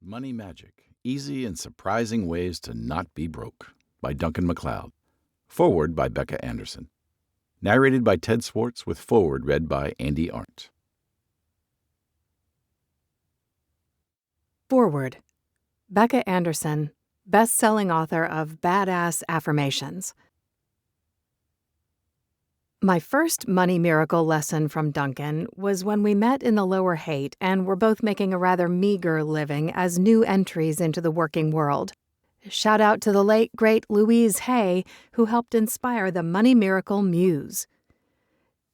Money Magic: Easy and Surprising Ways to Not Be Broke by Duncan MacLeod. Foreword by Becca Anderson. Narrated by Ted Swartz with foreword read by Andy Arndt. Foreword. Becca Anderson, best-selling author of Badass Affirmations. My first money miracle lesson from Duncan was when we met in the Lower Haight and were both making a rather meager living as new entries into the working world. Shout out to the late, great Louise Hay, who helped inspire the Money Miracle Muse.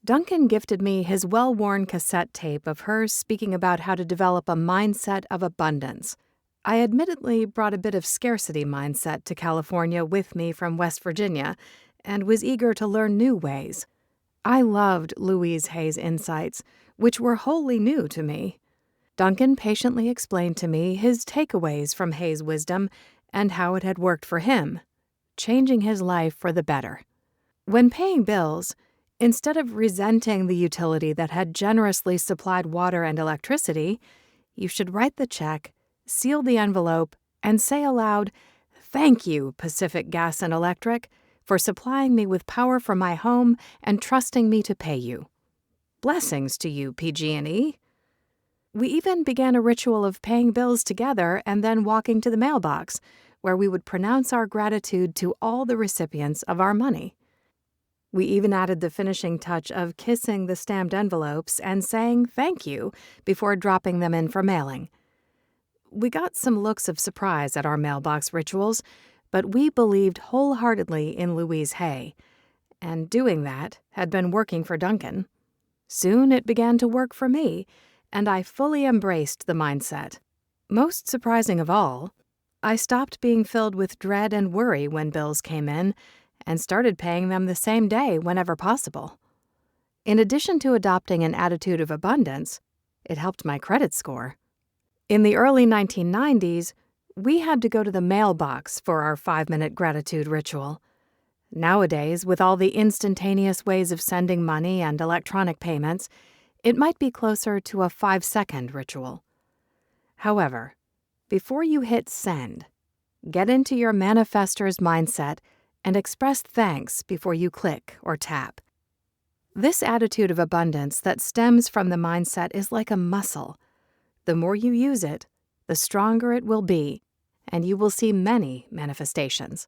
Duncan gifted me his well-worn cassette tape of her speaking about how to develop a mindset of abundance. I admittedly brought a bit of scarcity mindset to California with me from West Virginia and was eager to learn new ways. I loved Louise Hay's insights, which were wholly new to me. Duncan patiently explained to me his takeaways from Hay's wisdom and how it had worked for him, changing his life for the better. When paying bills, instead of resenting the utility that had generously supplied water and electricity, you should write the check, seal the envelope, and say aloud, "Thank you, Pacific Gas and Electric, for supplying me with power for my home and trusting me to pay you. Blessings to you, PG&E." We even began a ritual of paying bills together and then walking to the mailbox, where we would pronounce our gratitude to all the recipients of our money. We even added the finishing touch of kissing the stamped envelopes and saying thank you before dropping them in for mailing. We got some looks of surprise at our mailbox rituals, but we believed wholeheartedly in Louise Hay, and doing that had been working for Duncan. Soon it began to work for me, and I fully embraced the mindset. Most surprising of all, I stopped being filled with dread and worry when bills came in and started paying them the same day whenever possible. In addition to adopting an attitude of abundance, it helped my credit score. In the early 1990s, we had to go to the mailbox for our 5-minute gratitude ritual. Nowadays, with all the instantaneous ways of sending money and electronic payments, it might be closer to a 5-second ritual. However, before you hit send, get into your manifestor's mindset and express thanks before you click or tap. This attitude of abundance that stems from the mindset is like a muscle. The more you use it, the stronger it will be, and you will see many manifestations.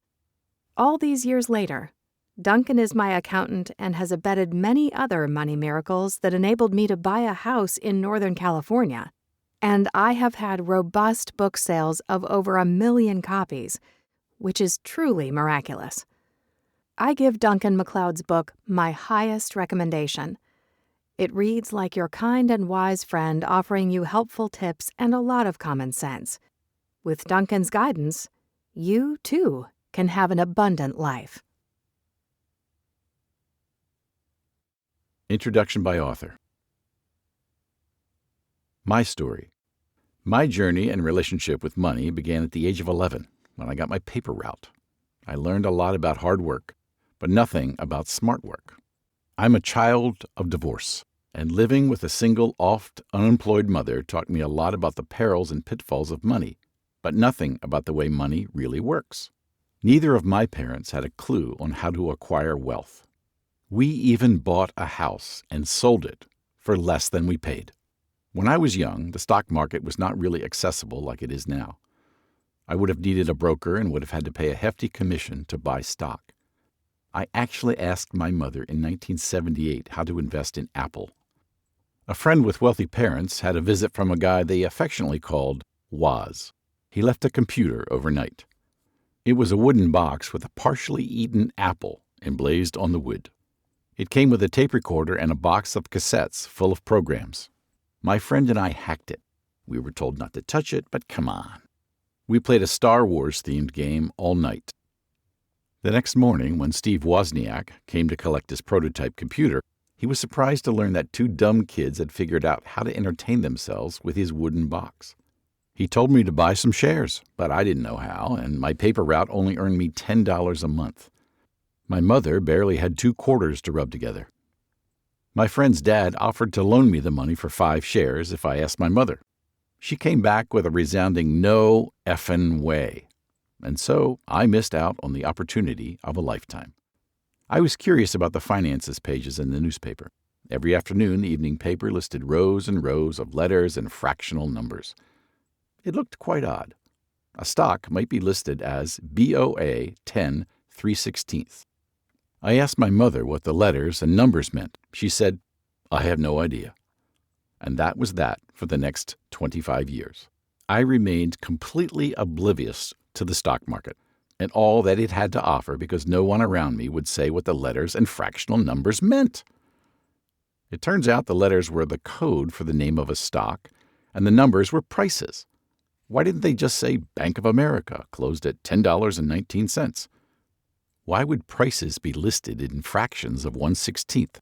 All these years later, Duncan is my accountant and has abetted many other money miracles that enabled me to buy a house in Northern California, and I have had robust book sales of over 1 million copies, which is truly miraculous. I give Duncan MacLeod's book my highest recommendation. It reads like your kind and wise friend offering you helpful tips and a lot of common sense. With Duncan's guidance, you, too, can have an abundant life. Introduction by author. My story. My journey and relationship with money began at the age of 11 when I got my paper route. I learned a lot about hard work, but nothing about smart work. I'm a child of divorce, and living with a single, oft unemployed mother taught me a lot about the perils and pitfalls of money, but nothing about the way money really works. Neither of my parents had a clue on how to acquire wealth. We even bought a house and sold it for less than we paid. When I was young, the stock market was not really accessible like it is now. I would have needed a broker and would have had to pay a hefty commission to buy stock. I actually asked my mother in 1978 how to invest in Apple. A friend with wealthy parents had a visit from a guy they affectionately called Woz. He left a computer overnight. It was a wooden box with a partially eaten apple emblazoned on the wood. It came with a tape recorder and a box of cassettes full of programs. My friend and I hacked it. We were told not to touch it, but come on. We played a Star Wars-themed game all night. The next morning, when Steve Wozniak came to collect his prototype computer, he was surprised to learn that 2 dumb kids had figured out how to entertain themselves with his wooden box. He told me to buy some shares, but I didn't know how, and my paper route only earned me $10 a month. My mother barely had 2 quarters to rub together. My friend's dad offered to loan me the money for 5 shares if I asked my mother. She came back with a resounding no effin' way. And so I missed out on the opportunity of a lifetime. I was curious about the finances pages in the newspaper. Every afternoon, the evening paper listed rows and rows of letters and fractional numbers. It looked quite odd. A stock might be listed as BOA 10 3/16. I asked my mother what the letters and numbers meant. She said, "I have no idea." And that was that for the next 25 years. I remained completely oblivious to the stock market and all that it had to offer because no one around me would say what the letters and fractional numbers meant. It turns out the letters were the code for the name of a stock, and the numbers were prices. Why didn't they just say Bank of America closed at $10.19? Why would prices be listed in fractions of 1/16?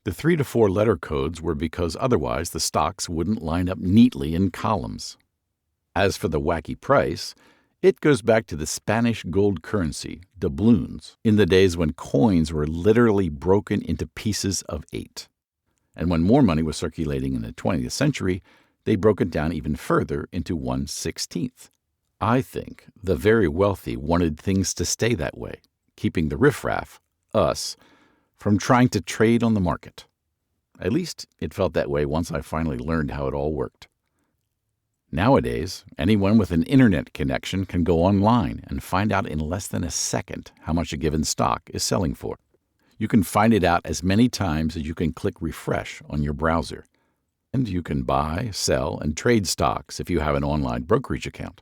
The 3 to 4 letter codes were because otherwise the stocks wouldn't line up neatly in columns. As for the wacky price, it goes back to the Spanish gold currency, doubloons, in the days when coins were literally broken into pieces of 8. And when more money was circulating in the 20th century, they broke it down even further into 1/16. I think the very wealthy wanted things to stay that way, keeping the riffraff, us, from trying to trade on the market. At least it felt that way once I finally learned how it all worked. Nowadays, anyone with an internet connection can go online and find out in less than a second how much a given stock is selling for. You can find it out as many times as you can click refresh on your browser. And you can buy, sell, and trade stocks if you have an online brokerage account.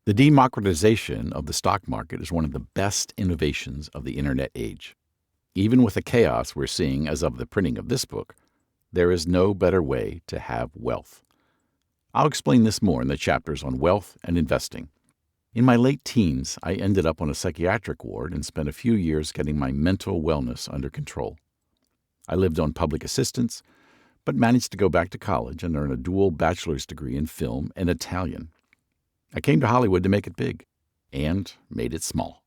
The democratization of the stock market is one of the best innovations of the internet age. Even with the chaos we're seeing as of the printing of this book, there is no better way to have wealth. I'll explain this more in the chapters on wealth and investing. In my late teens, I ended up on a psychiatric ward and spent a few years getting my mental wellness under control. I lived on public assistance, but managed to go back to college and earn a dual bachelor's degree in film and Italian. I came to Hollywood to make it big, and made it small.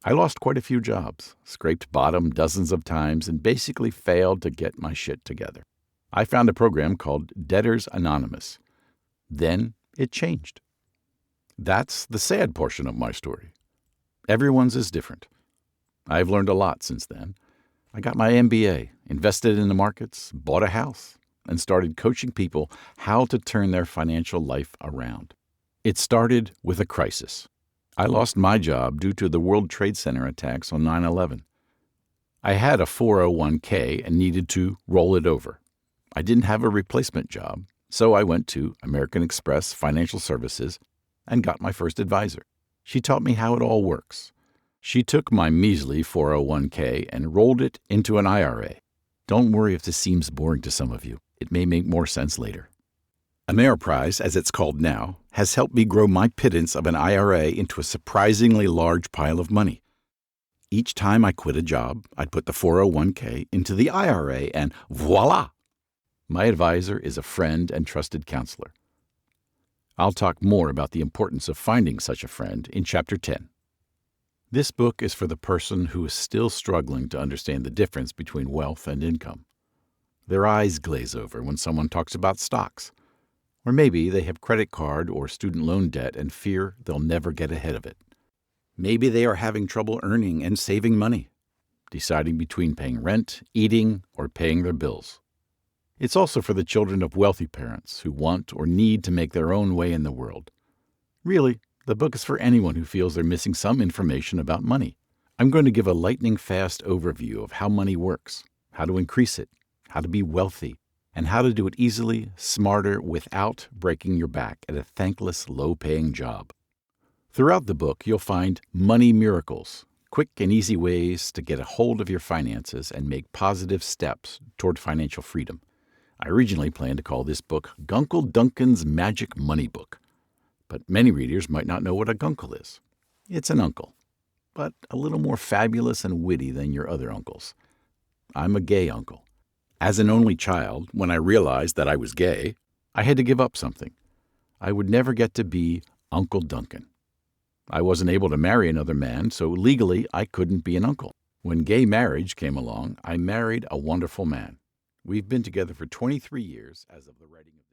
I lost quite a few jobs, scraped bottom dozens of times, and basically failed to get my shit together. I found a program called Debtors Anonymous. Then it changed. That's the sad portion of my story. Everyone's is different. I've learned a lot since then. I got my MBA, invested in the markets, bought a house, and started coaching people how to turn their financial life around. It started with a crisis. I lost my job due to the World Trade Center attacks on 9/11. I had a 401k and needed to roll it over. I didn't have a replacement job, so I went to American Express Financial Services and got my first advisor. She taught me how it all works. She took my measly 401k and rolled it into an IRA. Don't worry if this seems boring to some of you. It may make more sense later. Ameriprise, as it's called now, has helped me grow my pittance of an IRA into a surprisingly large pile of money. Each time I quit a job, I'd put the 401k into the IRA and voila! My advisor is a friend and trusted counselor. I'll talk more about the importance of finding such a friend in Chapter 10. This book is for the person who is still struggling to understand the difference between wealth and income. Their eyes glaze over when someone talks about stocks. Or maybe they have credit card or student loan debt and fear they'll never get ahead of it. Maybe they are having trouble earning and saving money, deciding between paying rent, eating, or paying their bills. It's also for the children of wealthy parents who want or need to make their own way in the world. Really, the book is for anyone who feels they're missing some information about money. I'm going to give a lightning-fast overview of how money works, how to increase it, how to be wealthy, and how to do it easily, smarter, without breaking your back at a thankless, low-paying job. Throughout the book, you'll find money miracles, quick and easy ways to get a hold of your finances and make positive steps toward financial freedom. I originally planned to call this book Gunkle Duncan's Magic Money Book, but many readers might not know what a gunkle is. It's an uncle, but a little more fabulous and witty than your other uncles. I'm a gay uncle. As an only child, when I realized that I was gay, I had to give up something. I would never get to be Uncle Duncan. I wasn't able to marry another man, so legally I couldn't be an uncle. When gay marriage came along, I married a wonderful man. We've been together for 23 years as of the writing of